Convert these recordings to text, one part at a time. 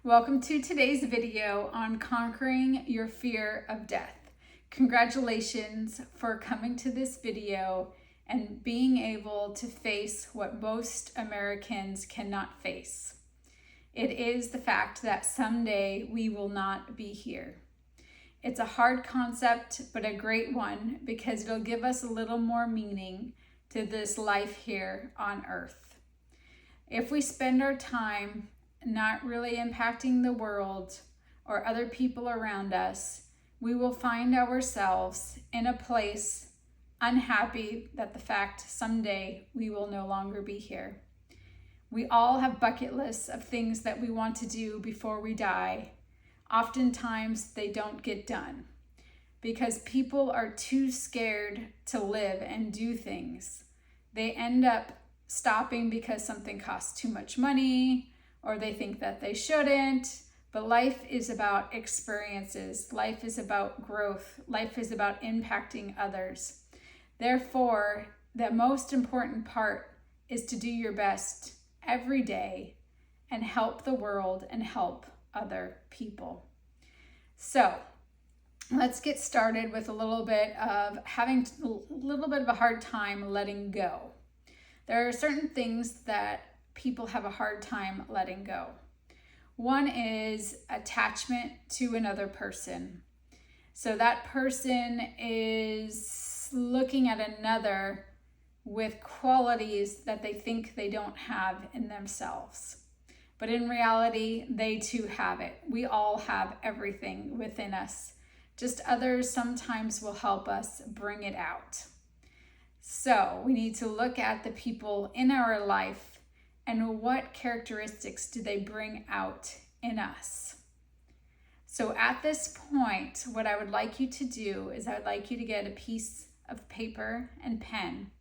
Welcome to today's video on conquering your fear of death. Congratulations for coming to this video and being able to face what most Americans cannot face. It is the fact that someday we will not be here. It's a hard concept, but a great one because it'll give us a little more meaning to this life here on earth. If we spend our time not really impacting the world or other people around us, we will find ourselves in a place unhappy that the fact someday we will no longer be here. We all have bucket lists of things that we want to do before we die. Oftentimes they don't get done because people are too scared to live and do things. They end up stopping because something costs too much money, or they think that they shouldn't. But life is about experiences. Life is about growth. Life is about impacting others. Therefore, the most important part is to do your best every day and help the world and help other people. So let's get started with a little bit of having a little bit of a hard time letting go. There are certain things that people have a hard time letting go. One is attachment to another person. So that person is looking at another with qualities that they think they don't have in themselves. But in reality, they too have it. We all have everything within us. Just others sometimes will help us bring it out. So we need to look at the people in our life and what characteristics do they bring out in us. So at this point, what I would like you to do is I would like you to get a piece of paper and pen,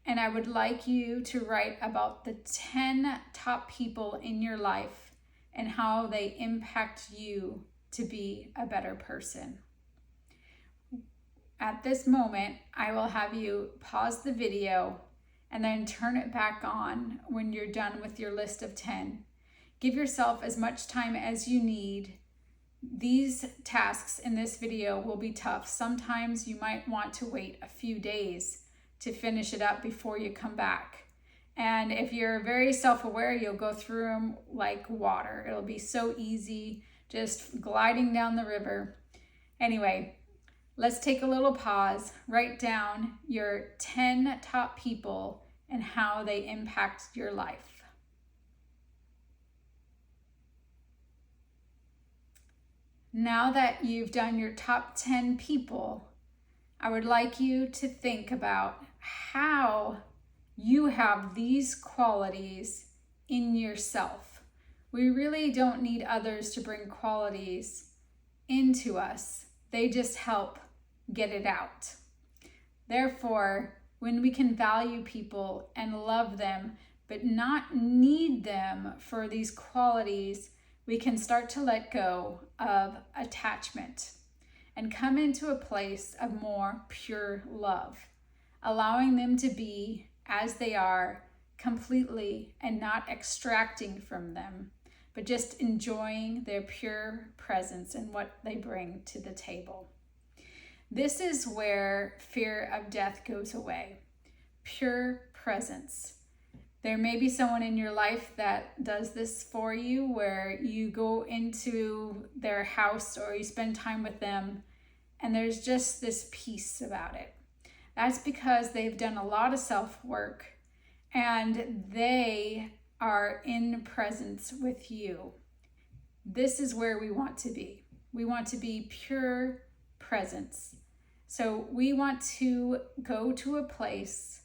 and I would like you to write about the 10 top people in your life and how they impact you to be a better person. At this moment, I will have you pause the video and then turn it back on when you're done with your list of 10. Give yourself as much time as you need. These tasks in this video will be tough. Sometimes you might want to wait a few days to finish it up before you come back. And if you're very self-aware, you'll go through them like water. It'll be so easy, just gliding down the river. Anyway, let's take a little pause. Write down your 10 top people and how they impact your life. Now that you've done your top 10 people, I would like you to think about how you have these qualities in yourself. We really don't need others to bring qualities into us. They just help get it out. Therefore, when we can value people and love them, but not need them for these qualities, we can start to let go of attachment and come into a place of more pure love, allowing them to be as they are completely and not extracting from them, but just enjoying their pure presence and what they bring to the table. This is where fear of death goes away. Pure presence. There may be someone in your life that does this for you, where you go into their house or you spend time with them and there's just this peace about it. That's because they've done a lot of self-work and they are in presence with you. This is where we want to be. We want to be pure presence. So we want to go to a place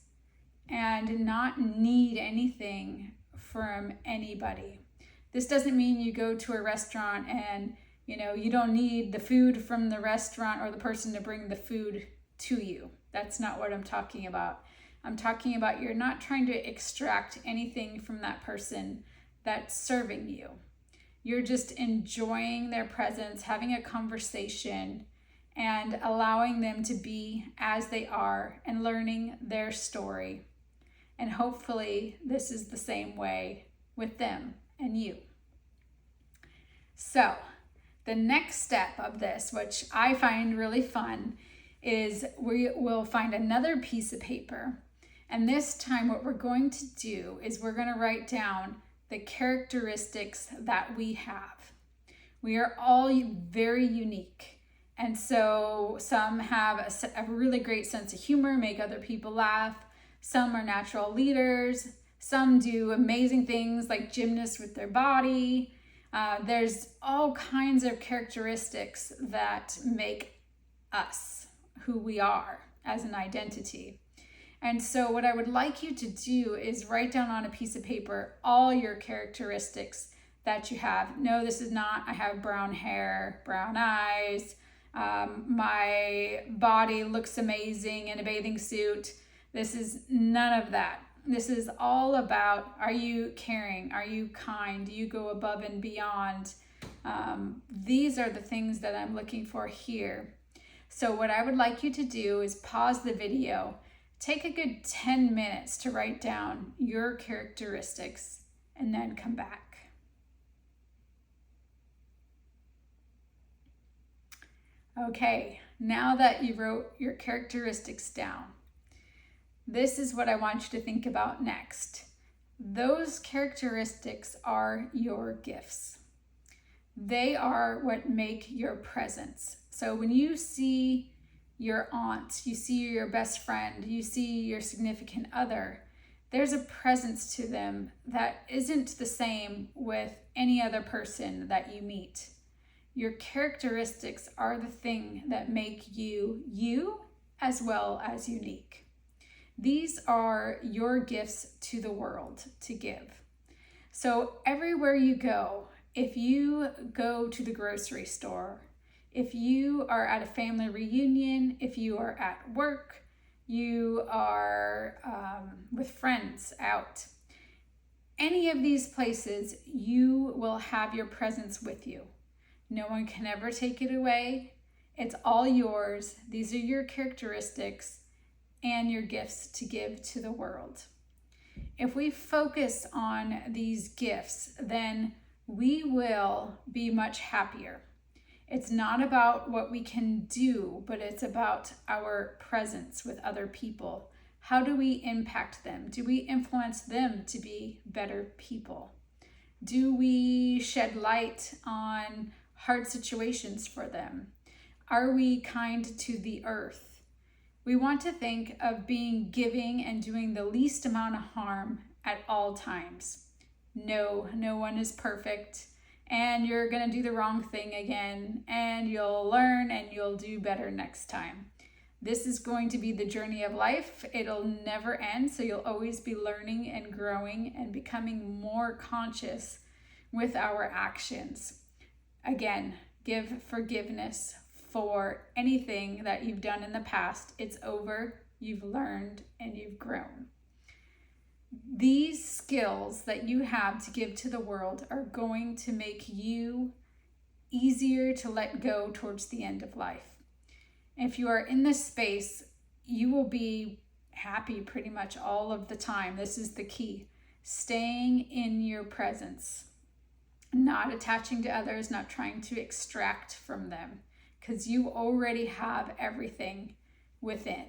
and not need anything from anybody. This doesn't mean you go to a restaurant and you don't need the food from the restaurant or the person to bring the food to you. That's not what I'm talking about. I'm talking about you're not trying to extract anything from that person that's serving you. You're just enjoying their presence, having a conversation, and allowing them to be as they are and learning their story. And hopefully this is the same way with them and you. So the next step of this, which I find really fun, is we will find another piece of paper. And this time what we're going to do is we're going to write down the characteristics that we have. We are all very unique. And so some have a really great sense of humor, make other people laugh. Some are natural leaders. Some do amazing things like gymnasts with their body. There's all kinds of characteristics that make us who we are as an identity. And so what I would like you to do is write down on a piece of paper all your characteristics that you have. No, this is not, I have brown hair, brown eyes, my body looks amazing in a bathing suit. This is none of that. This is all about, are you caring? Are you kind? Do you go above and beyond? These are the things that I'm looking for here. So what I would like you to do is pause the video, take a good 10 minutes to write down your characteristics, and then come back. Okay, now that you wrote your characteristics down, this is what I want you to think about next. Those characteristics are your gifts. They are what make your presence. So when you see your aunt, you see your best friend, you see your significant other, there's a presence to them that isn't the same with any other person that you meet. Your characteristics are the thing that make you you as well as unique. These are your gifts to the world to give. So everywhere you go, if you go to the grocery store, if you are at a family reunion, if you are at work, you are with friends out, any of these places, you will have your presence with you. No one can ever take it away. It's all yours. These are your characteristics and your gifts to give to the world. If we focus on these gifts, then we will be much happier. It's not about what we can do, but it's about our presence with other people. How do we impact them? Do we influence them to be better people? Do we shed light on hard situations for them? Are we kind to the earth? We want to think of being giving and doing the least amount of harm at all times. No one is perfect, and you're going to do the wrong thing again, and you'll learn and you'll do better next time. This is going to be the journey of life. It'll never end, so you'll always be learning and growing and becoming more conscious with our actions. Again, give forgiveness for anything that you've done in the past. It's over, you've learned, and you've grown. These skills that you have to give to the world are going to make you easier to let go towards the end of life. If you are in this space, you will be happy pretty much all of the time. This is the key. Staying in your presence, not attaching to others, not trying to extract from them, because you already have everything within.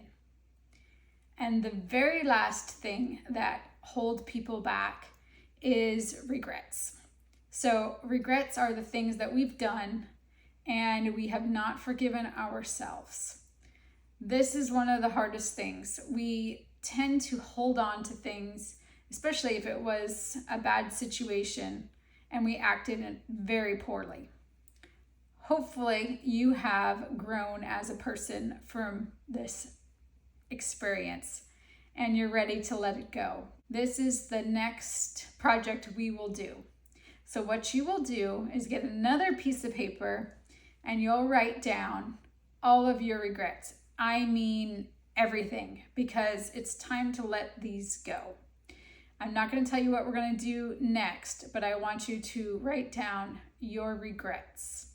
And the very last thing that hold people back is regrets. So regrets are the things that we've done and we have not forgiven ourselves. This is one of the hardest things. We tend to hold on to things, especially if it was a bad situation and we acted very poorly. Hopefully you have grown as a person from this experience and you're ready to let it go. This is the next project we will do. So what you will do is get another piece of paper and you'll write down all of your regrets. I mean everything, because it's time to let these go. I'm not going to tell you what we're going to do next, but I want you to write down your regrets.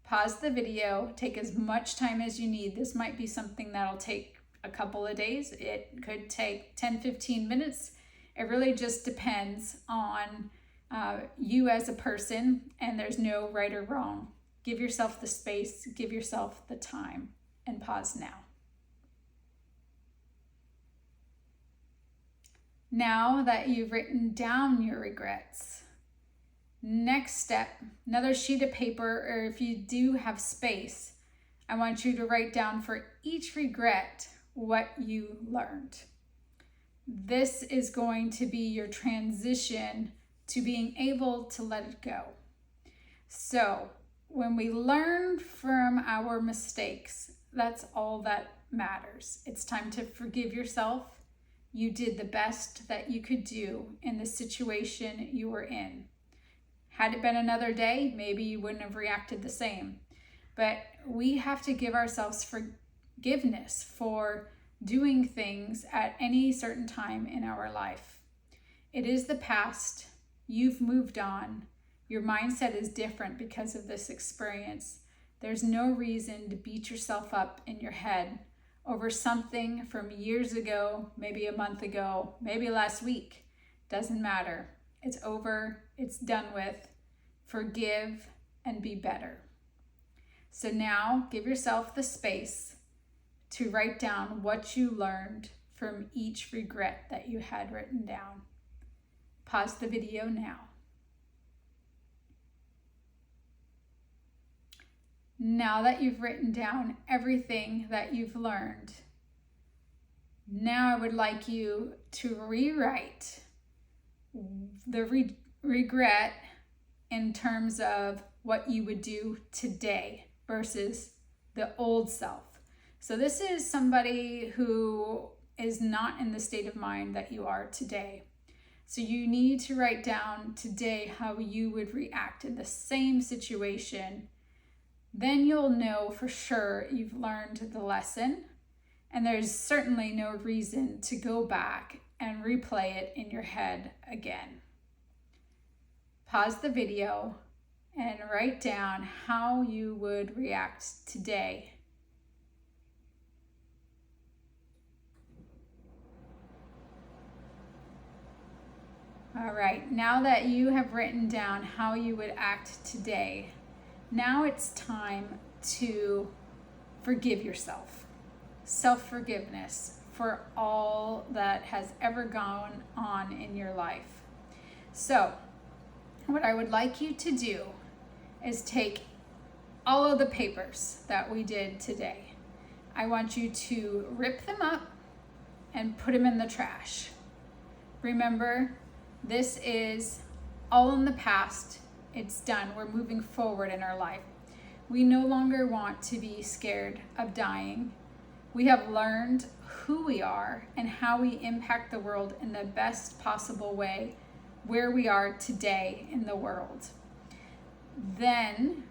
Pause the video, take as much time as you need. This might be something that'll take a couple of days. It could take 10-15 minutes. It really just depends on you as a person, and there's no right or wrong. Give yourself the space, give yourself the time, and pause now. Now that you've written down your regrets, next step, another sheet of paper, or if you do have space, I want you to write down for each regret what you learned. This is going to be your transition to being able to let it go. So when we learn from our mistakes, that's all that matters. It's time to forgive yourself. You did the best that you could do in the situation you were in. Had it been another day, maybe you wouldn't have reacted the same. But we have to give ourselves forgiveness for doing things at any certain time in our life. It is the past. You've moved on. Your mindset is different because of this experience. There's no reason to beat yourself up in your head over something from years ago, maybe a month ago, maybe last week. Doesn't matter. It's over. It's done with. Forgive and be better. So now give yourself the space to write down what you learned from each regret that you had written down. Pause the video now. Now that you've written down everything that you've learned, now I would like you to rewrite the regret in terms of what you would do today versus the old self. So this is somebody who is not in the state of mind that you are today. So you need to write down today how you would react in the same situation. Then you'll know for sure you've learned the lesson, and there's certainly no reason to go back and replay it in your head again. Pause the video and write down how you would react today. All right, now that you have written down how you would act today, now it's time to forgive yourself. Self-forgiveness for all that has ever gone on in your life. So, what I would like you to do is take all of the papers that we did today. I want you to rip them up and put them in the trash. Remember, this is all in the past. It's done. We're moving forward in our life. We no longer want to be scared of dying. We have learned who we are and how we impact the world in the best possible way where we are today in the world. Then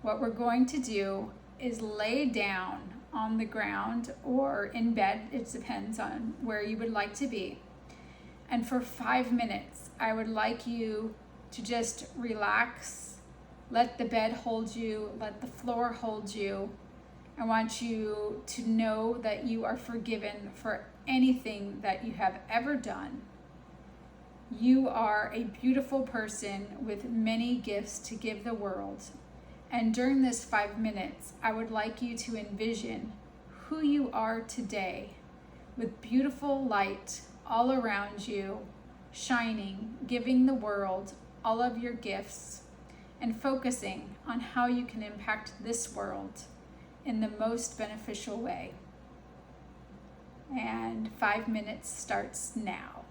what we're going to do is lay down on the ground or in bed. It depends on where you would like to be. And for 5 minutes, I would like you to just relax, let the bed hold you, let the floor hold you. I want you to know that you are forgiven for anything that you have ever done. You are a beautiful person with many gifts to give the world. And during this 5 minutes, I would like you to envision who you are today with beautiful light all around you, shining, giving the world all of your gifts, and focusing on how you can impact this world in the most beneficial way. And 5 minutes starts now.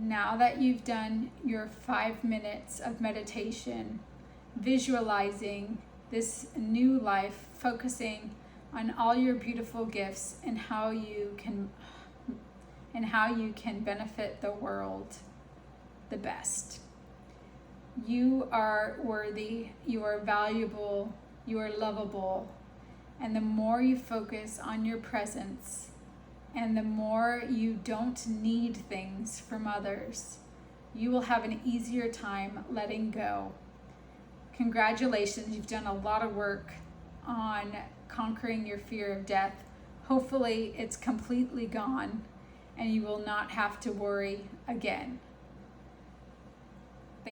Now that you've done your 5 minutes of meditation, visualizing this new life, focusing on all your beautiful gifts and how you can benefit the world the best. You are worthy, you are valuable, you are lovable, and the more you focus on your presence and the more you don't need things from others, you will have an easier time letting go. Congratulations, you've done a lot of work on conquering your fear of death. Hopefully it's completely gone and you will not have to worry again.